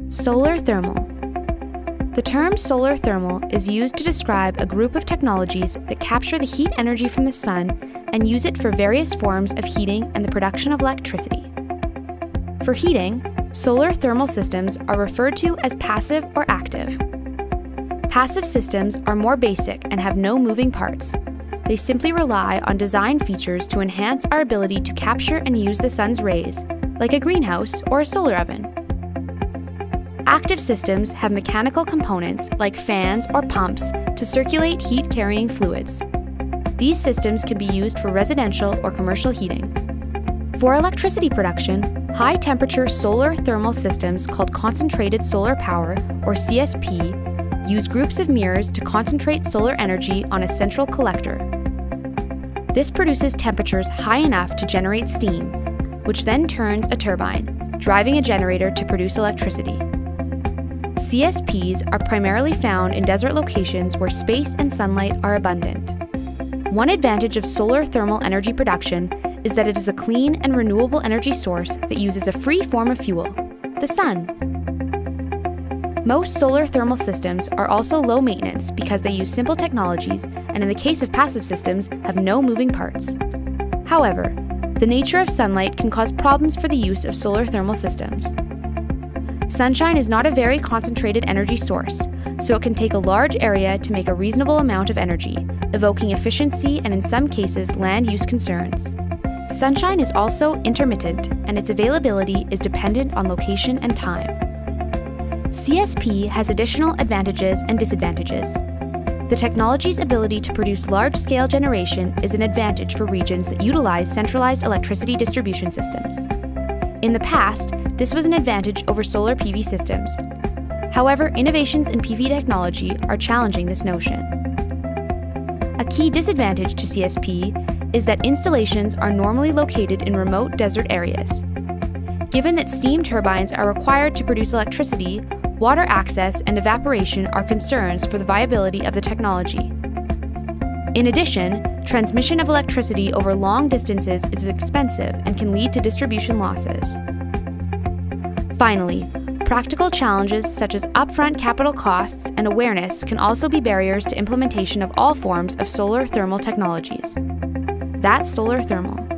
Solar thermal. The term solar thermal is used to describe a group of technologies that capture the heat energy from the sun and use it for various forms of heating and the production of electricity. For heating, solar thermal systems are referred to as passive or active. Passive systems are more basic and have no moving parts. They simply rely on design features to enhance our ability to capture and use the sun's rays, like a greenhouse or a solar oven. Active systems have mechanical components like fans or pumps to circulate heat-carrying fluids. These systems can be used for residential or commercial heating. For electricity production, high-temperature solar thermal systems called concentrated solar power, or CSP, use groups of mirrors to concentrate solar energy on a central collector. This produces temperatures high enough to generate steam, which then turns a turbine, driving a generator to produce electricity. CSPs are primarily found in desert locations where space and sunlight are abundant. One advantage of solar thermal energy production is that it is a clean and renewable energy source that uses a free form of fuel, the sun. Most solar thermal systems are also low maintenance because they use simple technologies and in the case of passive systems have no moving parts. However, the nature of sunlight can cause problems for the use of solar thermal systems. Sunshine is not a very concentrated energy source, so it can take a large area to make a reasonable amount of energy, evoking efficiency and in some cases land use concerns. Sunshine is also intermittent, and its availability is dependent on location and time. CSP has additional advantages and disadvantages. The technology's ability to produce large-scale generation is an advantage for regions that utilize centralized electricity distribution systems. In the past, this was an advantage over solar PV systems. However, innovations in PV technology are challenging this notion. A key disadvantage to CSP is that installations are normally located in remote desert areas. Given that steam turbines are required to produce electricity, water access and evaporation are concerns for the viability of the technology. In addition, transmission of electricity over long distances is expensive and can lead to distribution losses. Finally, practical challenges such as upfront capital costs and awareness can also be barriers to implementation of all forms of solar thermal technologies. That's solar thermal.